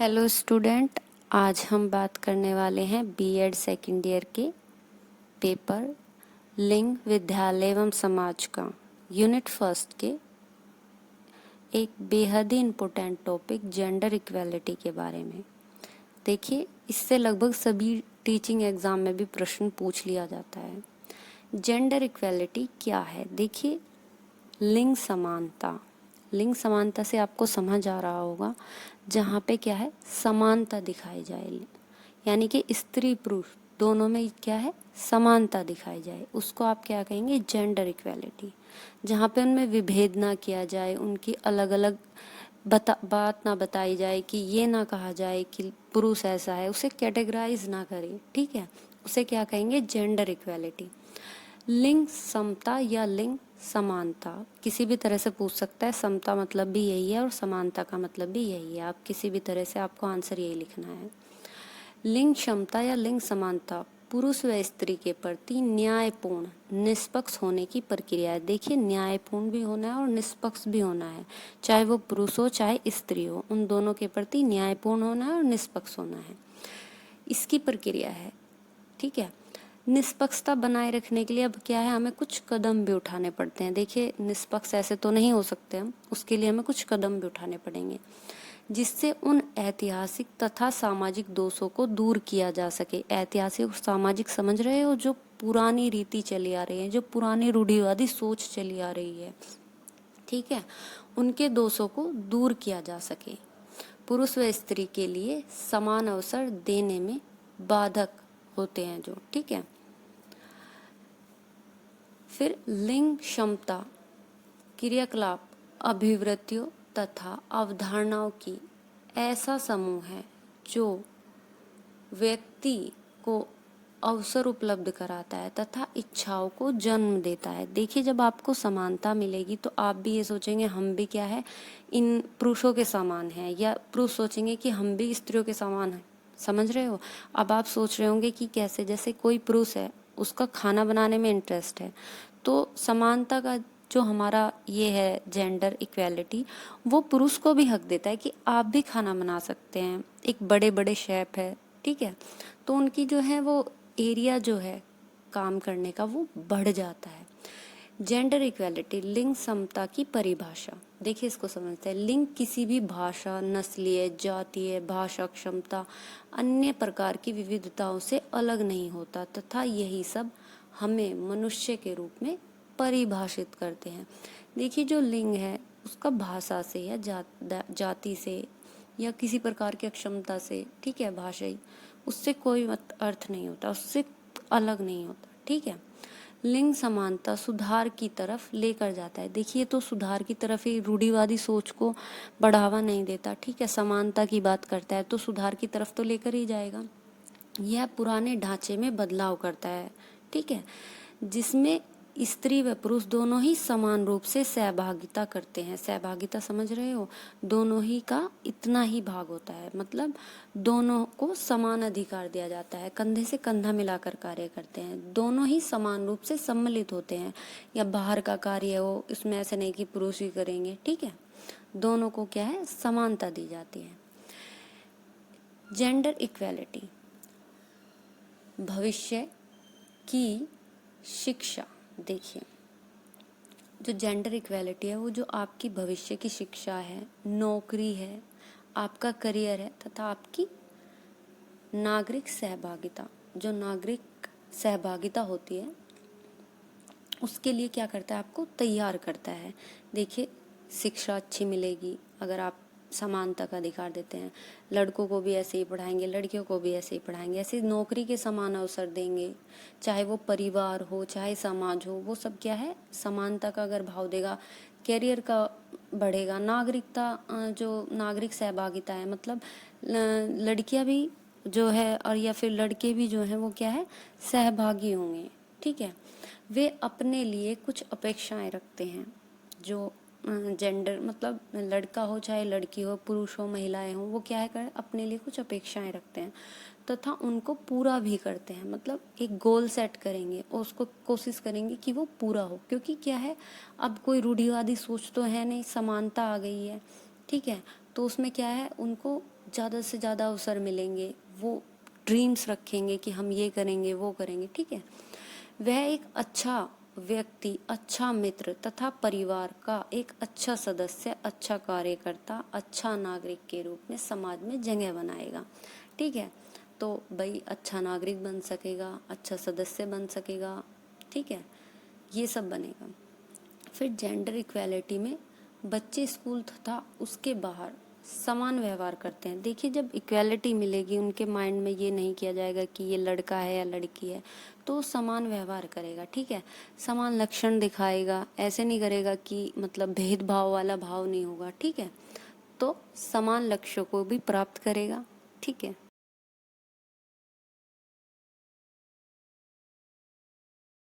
Hello student, आज हम बात करने वाले हैं बीएड सेकेंड ईयर के पेपर लिंग विद्यालय एवं समाज का यूनिट फर्स्ट के एक बेहद ही इम्पोर्टेंट टॉपिक जेंडर इक्वेलिटी के बारे में। देखिए, इससे लगभग सभी टीचिंग एग्जाम में भी प्रश्न पूछ लिया जाता है। जेंडर इक्वेलिटी क्या है? देखिए, लिंग समानता। लिंग समानता से आपको समझ आ रहा होगा जहाँ पे क्या है, समानता दिखाई जाए, यानी कि स्त्री पुरुष दोनों में क्या है, समानता दिखाई जाए, उसको आप क्या कहेंगे, जेंडर इक्वेलिटी। जहाँ पे उनमें विभेद ना किया जाए, उनकी अलग अलग बात ना बताई जाए, कि ये ना कहा जाए कि पुरुष ऐसा है, उसे कैटेगराइज ना करें, ठीक है, उसे क्या कहेंगे, जेंडर इक्वेलिटी। लिंग समता या लिंग समानता किसी भी तरह से पूछ सकता है। समता मतलब भी यही है और समानता का मतलब भी यही है। आप किसी भी तरह से आपको आंसर यही लिखना है। लिंग क्षमता या लिंग समानता पुरुष व स्त्री के प्रति न्यायपूर्ण निष्पक्ष होने की प्रक्रिया है। देखिए, न्यायपूर्ण भी होना है और निष्पक्ष भी होना है, चाहे वो पुरुष हो चाहे स्त्री हो, उन दोनों के प्रति न्यायपूर्ण होना है और निष्पक्ष होना है, इसकी प्रक्रिया है, ठीक है। निष्पक्षता बनाए रखने के लिए अब क्या है, हमें कुछ कदम भी उठाने पड़ते हैं। देखिए, निष्पक्ष ऐसे तो नहीं हो सकते हम, उसके लिए हमें कुछ कदम भी उठाने पड़ेंगे, जिससे उन ऐतिहासिक तथा सामाजिक दोषों को दूर किया जा सके। ऐतिहासिक और सामाजिक समझ रहे हो, जो पुरानी रीति चली आ रही है, जो पुरानी रूढ़िवादी सोच चली आ रही है, ठीक है, उनके दोषों को दूर किया जा सके। पुरुष व स्त्री के लिए समान अवसर देने में बाधक होते हैं जो, ठीक है। फिर लिंग क्षमता क्रियाकलाप अभिवृत्तियों तथा अवधारणाओं की ऐसा समूह है जो व्यक्ति को अवसर उपलब्ध कराता है तथा इच्छाओं को जन्म देता है। देखिए, जब आपको समानता मिलेगी तो आप भी ये सोचेंगे हम भी क्या है, इन पुरुषों के समान हैं, या पुरुष सोचेंगे कि हम भी स्त्रियों के समान हैं। समझ रहे हो? अब आप सोच रहे होंगे कि कैसे, जैसे कोई पुरुष है, उसका खाना बनाने में इंटरेस्ट है, तो समानता का जो हमारा ये है जेंडर इक्वेलिटी, वो पुरुष को भी हक देता है कि आप भी खाना बना सकते हैं। एक बड़े बड़े शेफ है, ठीक है, तो उनकी जो है वो एरिया जो है काम करने का वो बढ़ जाता है। जेंडर इक्वेलिटी लिंग समता की परिभाषा। देखिए, इसको समझते हैं। लिंग किसी भी भाषा, नस्लीय, जातीय, भाषा क्षमता, अन्य प्रकार की विविधताओं से अलग नहीं होता तथा यही सब हमें मनुष्य के रूप में परिभाषित करते हैं। देखिए, जो लिंग है उसका भाषा से या जाति से या किसी प्रकार की अक्षमता से, ठीक है, भाषाई, उससे कोई अर्थ नहीं होता, उससे अलग नहीं होता, ठीक है। लिंग समानता सुधार की तरफ लेकर जाता है। देखिए, तो सुधार की तरफ ही, रूढ़िवादी सोच को बढ़ावा नहीं देता, ठीक है, समानता की बात करता है तो सुधार की तरफ तो लेकर ही जाएगा। यह पुराने ढांचे में बदलाव करता है, ठीक है, जिसमें स्त्री व पुरुष दोनों ही समान रूप से सहभागिता करते हैं। सहभागिता समझ रहे हो? दोनों ही का इतना ही भाग होता है, मतलब दोनों को समान अधिकार दिया जाता है, कंधे से कंधा मिलाकर कार्य करते हैं, दोनों ही समान रूप से सम्मिलित होते हैं। या बाहर का कार्य हो, इसमें ऐसे नहीं कि पुरुष ही करेंगे, ठीक है, दोनों को क्या है, समानता दी जाती है। जेंडर इक्वेलिटी भविष्य की शिक्षा। देखिए, जो जेंडर इक्वेलिटी है वो जो आपकी भविष्य की शिक्षा है, नौकरी है, आपका करियर है तथा आपकी नागरिक सहभागिता, जो नागरिक सहभागिता होती है उसके लिए क्या करता है, आपको तैयार करता है। देखिए, शिक्षा अच्छी मिलेगी अगर आप समानता का अधिकार देते हैं। लड़कों को भी ऐसे ही पढ़ाएंगे, लड़कियों को भी ऐसे ही पढ़ाएंगे, ऐसे नौकरी के समान अवसर देंगे, चाहे वो परिवार हो चाहे समाज हो, वो सब क्या है, समानता का अगर भाव देगा, कैरियर का बढ़ेगा, नागरिकता, जो नागरिक सहभागिता है, मतलब लड़कियां भी जो है और या फिर लड़के भी जो हैं वो क्या है, सहभागी होंगे, ठीक है। वे अपने लिए कुछ अपेक्षाएं रखते हैं। जो जेंडर मतलब लड़का हो चाहे लड़की हो, पुरुष हो महिलाएं हो, वो क्या है कर अपने लिए कुछ अपेक्षाएं रखते हैं तथा उनको पूरा भी करते हैं। मतलब एक गोल सेट करेंगे और उसको कोशिश करेंगे कि वो पूरा हो, क्योंकि क्या है, अब कोई रूढ़िवादी सोच तो है नहीं, समानता आ गई है, ठीक है, तो उसमें क्या है, उनको ज़्यादा से ज़्यादा अवसर मिलेंगे, वो ड्रीम्स रखेंगे कि हम ये करेंगे वो करेंगे, ठीक है। वह एक अच्छा व्यक्ति, अच्छा मित्र तथा परिवार का एक अच्छा सदस्य, अच्छा कार्यकर्ता, अच्छा नागरिक के रूप में समाज में जगह बनाएगा, ठीक है। तो भाई अच्छा नागरिक बन सकेगा, अच्छा सदस्य बन सकेगा, ठीक है, ये सब बनेगा। फिर जेंडर इक्वेलिटी में बच्चे स्कूल तथा उसके बाहर समान व्यवहार करते हैं। देखिए, जब इक्वेलिटी मिलेगी, उनके माइंड में ये नहीं किया जाएगा कि ये लड़का है या लड़की है, तो समान व्यवहार करेगा, ठीक है, समान लक्षण दिखाएगा, ऐसे नहीं करेगा कि मतलब भेदभाव वाला भाव नहीं होगा, ठीक है। तो समान लक्ष्यों को भी प्राप्त करेगा, ठीक है।